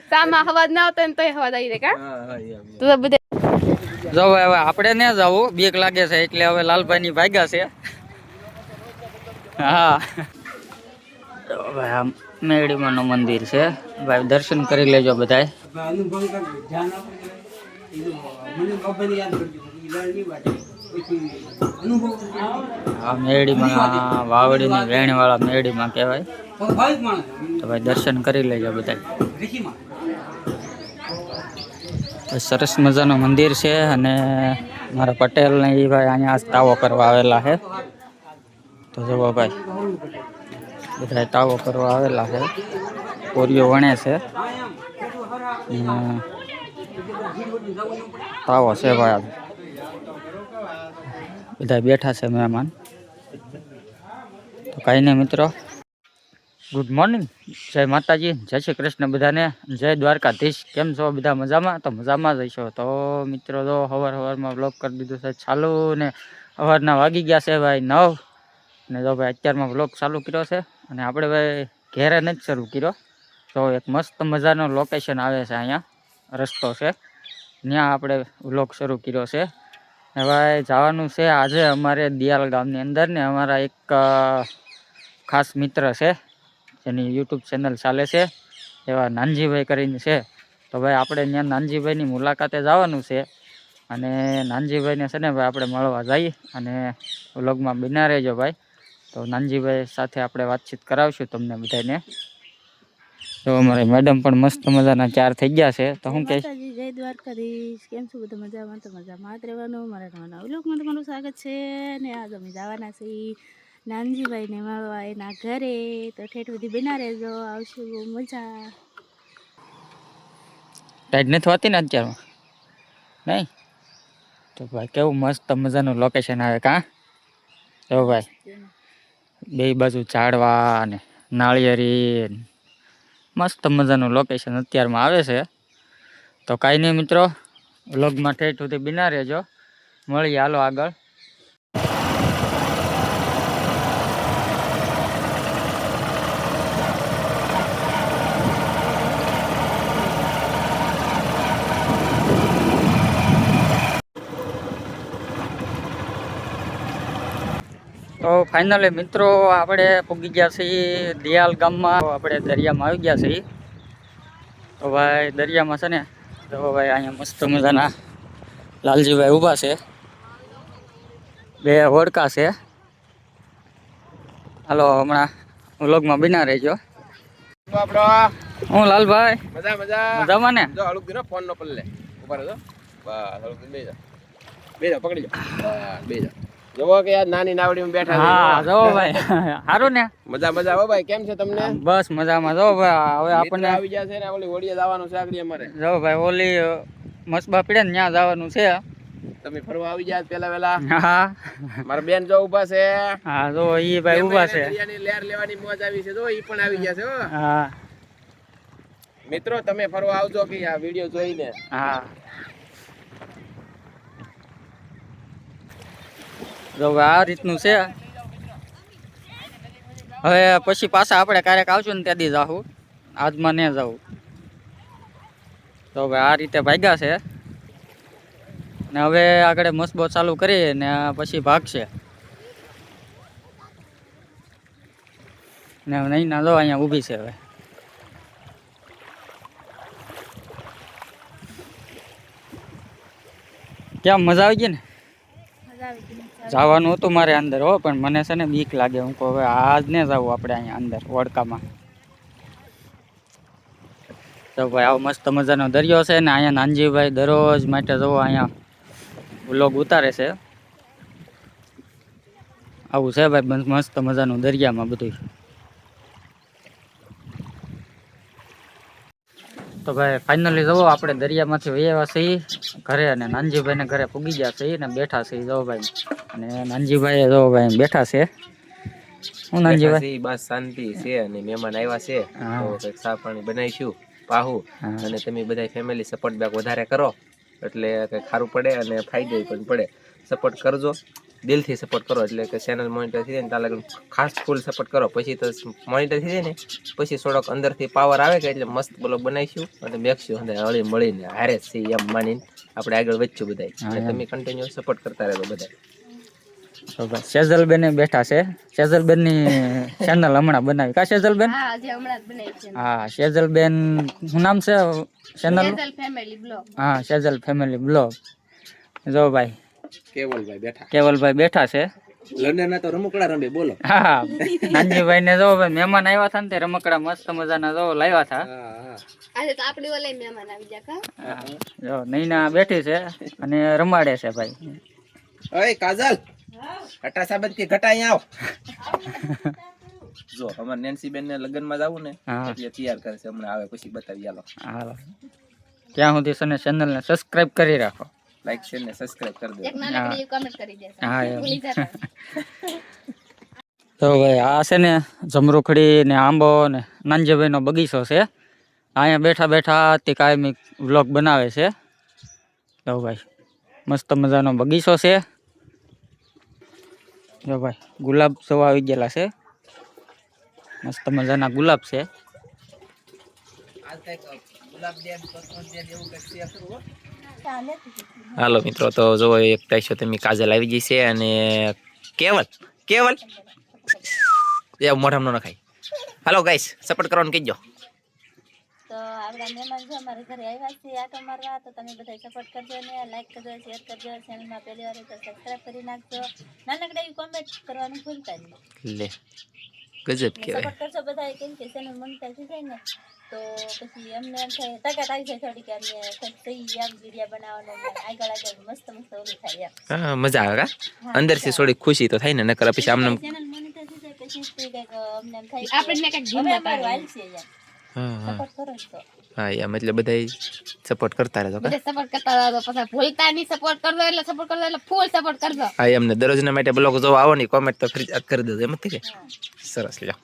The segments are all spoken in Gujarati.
સામા અવાજ ના આવતો ને તોય અવાજ આવી જાય કા તો બધે જો હવે આપણે ને જાવું બીક લાગે છે એટલે હવે લાલભાઈ ની ભાગ્યા છે હા ભાઈ આ મેળીમાં નું મંદિર છે ભાઈ દર્શન કરી લેજો બધાય આ મેળીમાં વાવડીની વેણ વાળા મેળીમાં કહેવાય તો ભાઈ દર્શન કરી લેજો બધા સરસ મજાનું મંદિર છે અને મારા પટેલ ને એ ભાઈ અહીંયા તાવો કરવા આવેલા છે તો જુઓ ભાઈ બધા તાવો કરવા આવેલા છે કોરીઓ વણે છે તાવો છે ભાઈ બધા બેઠા છે મહેમાન તો કાંઈ નહીં મિત્રો ગુડ મોર્નિંગ જય માતાજી જય શ્રી કૃષ્ણ બધાને જય દ્વારકાધીશ કેમ છો બધા મજામાં તો મજામાં જ હશો તો મિત્રો તો સવારમાં બ્લોગ કરી દીધું છે ચાલુ ને સવારના વાગી ગયા છે ભાઈ 9 ને તો ભાઈ અત્યારમાં બ્લોગ ચાલુ કર્યો છે અને આપણે ભાઈ ઘેરે નથી શરૂ કર્યો તો એક મસ્ત મજાનો લોકેશન આવે છે અહીંયા રસ્તો છે ત્યાં આપણે બ્લોગ શરૂ કર્યો છે હવે જવાનું છે આજે અમારે દિયાલ ગામની અંદર ને અમારા એક ખાસ મિત્ર છે જેની યુટ્યુબ ચેનલ ચાલે છે એવા નાનજીભાઈ કરીને છે તો ભાઈ આપણે ત્યાં નાનજીભાઈની મુલાકાતે જવાનું છે અને નાનજીભાઈને છે ને ભાઈ આપણે મળવા જઈએ અને વ્લોગમાં બના રહેજો ભાઈ તો નાનજીભાઈ સાથે આપણે વાતચીત કરાવશું તમને બધાને તો અમારે મેડમ પણ મસ્ત મજાના 4 થઈ ગયા છે તો હું કહીશ જય દ્વારકાધીશ કેમ છો બધા મજામાં તો મજામાં જ રહેવાનું મારા નવા વ્લોગમાં તમારું સ્વાગત છે ને આજ અમે જવાના છીએ નાનજીભાઈ ને મળવા એના ઘરે તો ઠેઠ સુધી બના રહેજો આવશું બહુ મજા ટાઈટ નથી હોતી ને અત્યારમાં નહીં તો ભાઈ કેવું મસ્ત મજાનું લોકેશન આવે કાં જો ભાઈ બે બાજુ ઝાડવા અને નાળિયેરી મસ્ત મજાનું લોકેશન અત્યારમાં આવે છે તો કાંઈ નહીં મિત્રો વ્લોગમાં ઠેઠ સુધી બના રહેજો મળીએ હાલો આગળ તો ફાઇનલી મિત્રો આપણે પૂગી ગયા છીએ દિયાલ ગામમાં આપણે દરિયામાં આવી ગયા છીએ તો ભાઈ દરિયામાં છે ને તો ભાઈ અહીંયા મસ્ત મજાના લાલજીભાઈ ઊભા છે બે હોડકા છે હાલો હમણાં વ્લોગમાં બના રહેજો હું લાલભાઈ મજામાં ને ફોન નો પલ્લે ઉપર બેજા પકડી બેજા જોવો કે યાર નાની નાવડીમાં બેઠા હા જો ભાઈ સારું ને મજા હો ભાઈ કેમ છે તમને બસ મજામાં જો ભાઈ હવે આપણને આવી ગયા છે ને ઓલી હોડીએ જવાનું છે આગળ અમારે જો ભાઈ ઓલી મસબા પીડે ને ત્યાં જવાનું છે તમે ફરવા આવી ગયા પેલા વેલા હા મારા બેન જો ઊભા છે હા જો ઈ ભાઈ ઊભા છે દરિયાની લહેર લેવાની મોજ આવી છે જો ઈ પણ આવી ગયા છે હો હા મિત્રો તમે ફરવા આવજો કે આ વિડિયો જોઈને હા જો આ રીતનું છે હવે પછી પાછા આપણે ક્યારેક આવશું ને ત્યાંથી જાવું આજમાં ને જવું તો હવે આ રીતે ભાગ્યા છે ને હવે આગળ મસબો ચાલુ કરી ને પછી ભાગશે ને નહીં ના જો અહીંયા ઊભી છે હવે કેમ મજા આવી ગઈ ને જવાનું હતું મારે અંદર હો પણ મને છે ને બીક લાગે હું કહું હવે આજ ને જવું આપણે અહીંયા અંદર વડકામાં તો ભાઈ આવો મસ્ત મજાનો દરિયો છે ને અહીંયા નાનજીભાઈ દરરોજ માટે જવો અહીંયા વ્લોગ ઉતારે છે આવું છે ભાઈ મસ્ત મજાનું દરિયામાં બધું તો ભાઈ ફાઇનલી જવો આપણે દરિયામાંથી વયા છીએ ઘરે અને નાનજીભાઈને ઘરે પૂગી ગયા છીએ ને બેઠા છીએ જો ભાઈ અને નાનજીભાઈ જો ભાઈ બેઠા છે હું નાનજીભાઈ બસ શાંતિ છે અને મહેમાન આવ્યા છે તો કંઈક ચા પાણી બનાવીશું પાહુ અને તમે બધા ફેમિલી સપોર્ટ બેક વધારે કરો એટલે કંઈક સારું પડે અને ફાયદો પણ પડે સપોર્ટ કરજો દિલથી સપોર્ટ કરો એટલે કે ચેનલ મોનિટર થઈ જાય ને ત્યાં લગન ખાસ ફૂલ સપોર્ટ કરો. પછી તો મોનિટર થઈ જાય ને પછી થોડોક અંદરથી પાવર આવે કે એટલે મસ્ત બ્લોગ બનાવીશું અને મેકશું અને હળી મળીને હારે સી એમ માનીને આપણે આગળ વધશું બધા. અને તમે કન્ટિન્યુ સપોર્ટ કરતા રહેજો બધા. તો ભાઈ સેજલબેન બેઠા છે. સેજલબેન ની ચેનલ હમણાં બનાવી કા સેજલબેન? હા સેજલબેન શું નામ છે ચેનલ? હા સેજલ ફેમિલી બ્લોગ. જો ભાઈ કેવલભાઈ બેઠા છે. લંડન ના તો રમકડા રમે બોલો. હા નાનજીભાઈ ને જો ભાઈ મહેમાન આવ્યા હતા ને તે રમકડા મસ્ત મજાના જો લાવ્યા હતા. આજે તો આપણી ઓલે મહેમાન આવી જા કા. જો નૈના બેઠી છે અને રમાડે છે ભાઈ. ઓય કાજલ ઘટા સાબત કે ઘટા અહીંયા આવ. જો અમાર નેન્સી બેન ને લગન માં જાવું ને એટલે તૈયાર કરે છે. હમણાં આવે પછી બતાવી આલો. હાલો ત્યાં સુધી સને ચેનલ ને સબસ્ક્રાઇબ કરી રાખો. લાઈક શેર ને સબસ્ક્રાઇબ કરી દો. એક નાનકડી કમેન્ટ કરી દેજો. હા ભૂલી જતા. તો ભાઈ આ છે ને જમરૂખડી ને આંબો ને નાનજીભાઈ નો બગીચો છે. અહીંયા બેઠા બેઠા તે કાયમી વ્લોગ બનાવે છે. તો ભાઈ મસ્ત મજાનો બગીચો છે. જો ભાઈ ગુલાબ સવા આવી ગયેલા છે. મસ્ત મજાના ગુલાબ છે. હાલો મિત્રો તો જો એક ટાઈશો તમે કાજલ આવી ગઈ છે અને કેવલ એ મોઢામાં ન નખાય. હાલો ગાઈસ સપોર્ટ કરવાનું કહેજો. તો આપણા મહેમાન જો અમારે ઘરે આવ્યા છે આટો મારવા. તો તમે બધા સપોર્ટ કરજો ને લાઈક કરજો, શેર કરજો. ચેનલમાં પહેલી વાર તો સબસ્ક્રાઇબ કરી નાખજો. નાનકડા એવી કોમેન્ટ કરવાનું ભૂલતા નહીં. લે ગજબ કહેવાય. સપોર્ટ કરજો બધા કેમ કે ચેનલ મોનિટાઈઝ થઈ જાય ને તો પછી અમને એમ થાય તાકાત આવી જાય થોડી કે અમને સહી એમ વિડીયો બનાવવાનો આગળ મસ્ત ઓલું થાય એમ. હા મજા આવે કા અંદરથી થોડી ખુશી તો થાય ને નકર પછી આમને ચેનલ મોનિટાઈઝ થઈ જાય પછી કંઈક અમને એમ થાય આપણે કંઈક જીવન હાલશે યાર. સપોર્ટ કરો તો હા એમ એટલે બધા સપોર્ટ કરતા રહેજો. બધા સપોર્ટ કરતા રહો પછી ભૂલતા નહીં. સપોર્ટ કરજો એટલે ફૂલ સપોર્ટ કરજો. હા એમને દરરોજના માટે બ્લોગ જોવા આવો ને કોમેન્ટ તો કરી દેજો. એમ જ કે સરસ લ્યો.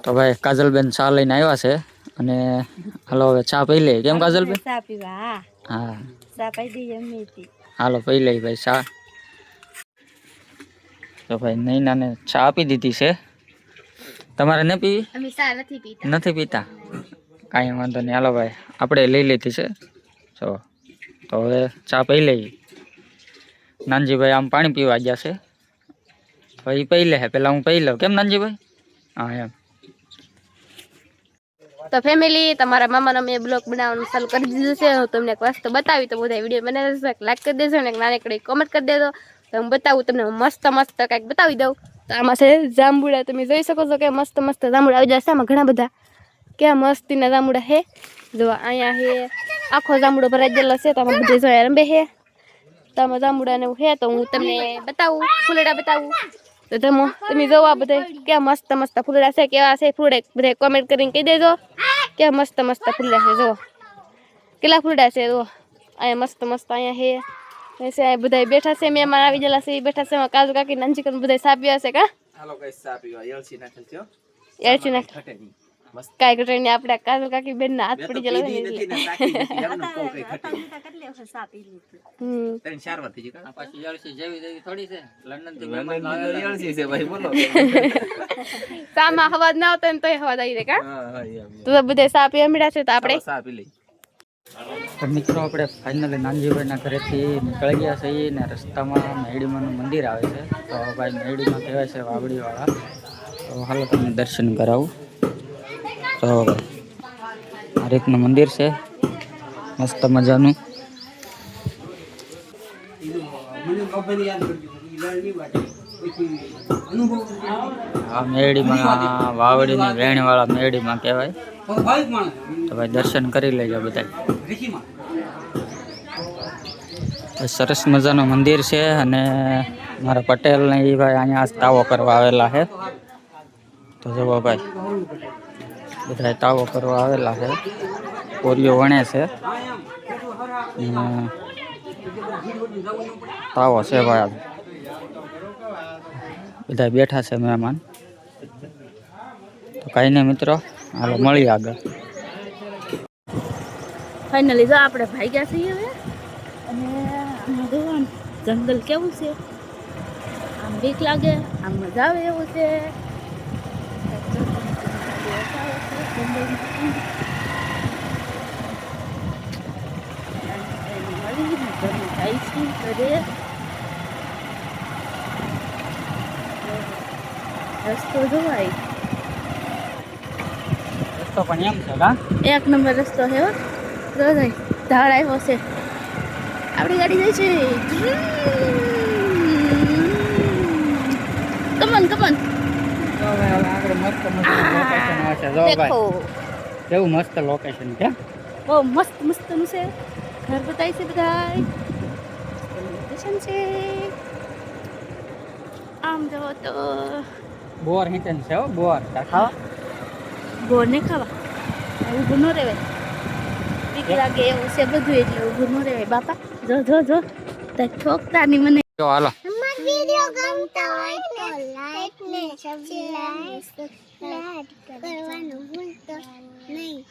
તો ભાઈ કાજલબેન ચા લઈને આવ્યા છે અને હાલો હવે ચા પી લઈએ. કેમ કાજલબેન? ચા પીવા. હા ચા પી દઈએ એમની હતી. હાલો પી લઈ ભાઈ ચા. તો ભાઈ નૈનાને ચા આપી દીધી છે. તમારે ન પીવી? અમે ચા નથી પીતા. નથી પીતા? કાંઈ વાંધો નહીં. હાલો ભાઈ આપણે લઈ લીધી છે. જો તો હવે ચા પી લઈએ. નાનજીભાઈ આમ પાણી પીવા ગયા છે. હવે એ પી લે પેલા હું પી લઉં. કેમ નાનજીભાઈ? હા એમ. તો ફેમિલી તમારા મામાનો મેં બ્લોગ બનાવવાનું ચાલુ કરી દીધું છે. હું તમને એક વસ્તુ બતાવી તો બધા વિડીયો બનાવી દેજો, લાઈક કરી દેજો ને એક નાનકડી કોમેન્ટ કરી દેજો. તો હું બતાવું તમને મસ્ત કંઈક બતાવી દઉં. તો આમાં છે જાંબુડા. તમે જોઈ શકો છો કે મસ્ત જાંબુડા આવી જશે. આમાં ઘણા બધા કેવા મસ્તીના જાંબુડા હે. જો અહીંયા હે આખો જાંબુડો ભરાઈ ગયેલો છે. તો આમાં બધે જો રંબે હે. તો આમાં જાંબુડા ને એવું હે. તો હું તમને બતાવું ફૂલડા બતાવું. તો તમે જોવા બધા કેવા મસ્ત ફૂલડા છે. કેવા છે ફૂલડા બધા કોમેન્ટ કરીને કહી દેજો. કેવા મસ્ત ફૂલડા છે. જો કેટલા ફૂલડા છે. જો અહીંયા મસ્ત અહીંયા હે બધા બેઠા છે. મહેમાન આવી ગયેલા છે બેઠા છે. કાજુ કાકી નાનજી બધા સા પીવા છે. કા હાલો ગાઈસ ચા પીવા. એલસી નાખેલ છે. એલસી નાખ કાઈ ઘટે ને આપડા કાજુ કાકી બેન ના હાથ પડી ગયેલા છે. સામાં હવા ના આવતો ને તોય હવા આવી જાય. કા તો બધા સા પીવા મળ્યા છે. તો આપણે ચા પી લઈ. મિત્રો આપણે ફાઇનલી નાનજીભાઈના ઘરેથી નીકળી ગયા છીએ ને રસ્તામાં મેરડીમાનું મંદિર આવે છે. તો ભાઈ મેરડીમાં કહેવાય છે વાવડીવાળા. તો હાલો તમને દર્શન કરાવું. તો આ રીતનું મંદિર છે મસ્ત મજાનું. આ મેરડીમાં વાવડીની વેણવાળા મેરડીમાં કહેવાય. તો ભાઈ દર્શન કરી લેજો બધા. સરસ મજાનું મંદિર છે અને મારા પટેલ ને એ ભાઈ અહીંયા તાવો કરવા આવેલા છે. તો જુઓ ભાઈ બધા તાવો કરવા આવેલા છે. કોરીઓ વણે છે. તાવો છે ભાઈ. બધા બેઠા છે મહેમાન. તો કાંઈ નહીં મિત્રો હાલો મળીએ આગળ. ફાઇનલી જો આપણે ભાગ્યા છીએ હવે. અને જંગલ કેવું છે બીક લાગે આમ મજા આવે એવું છે રસ્તો જોવાય રસ્તો પણ એમ છે કા એક નંબર રસ્તો છે હો જો ભાઈ ઢાળ આવ્યો છે આપણી ગાડી જાય છે કમન કમન તો હવે આગળ મસ્ત લોકેશન હશે જો ભાઈ દેખો કેવું મસ્ત લોકેશન છે બહુ મસ્ત મસ્તનું છે ઘર બતાય છે બધાય લોકેશન છે આમ જવો તો બોર હિંચન છે હો બોર ખાવા બોર ને ખાવા ઊભું ન રહેવાય બીક લાગે એવું છે બધું એટલે ઊભું ન રહેવાય બાપા જો જો જો તાર ઠોકતા ની મને જો હાલો અમારો વિડિયો ગમતો હોય તો લાઈક ને સબસ્ક્રાઇબ કરવાનું ભૂલતો નહીં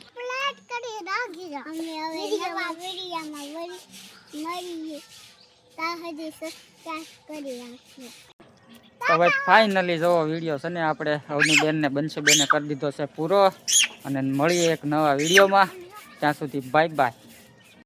ફ્લેટ કરી રાખજો અમે હવે નવા વિડિયોમાં મળીએ ત્યાં સુધી સબસ્ક્રાઇબ કરી રાખજો તો ભાઈ ફાઇનલી જો વિડીયો છે ને આપણે અવની બેનને બંસી બેને કરી દીધો છે પૂરો અને મળીએ એક નવા વિડીયોમાં ત્યાં સુધી બાય બાય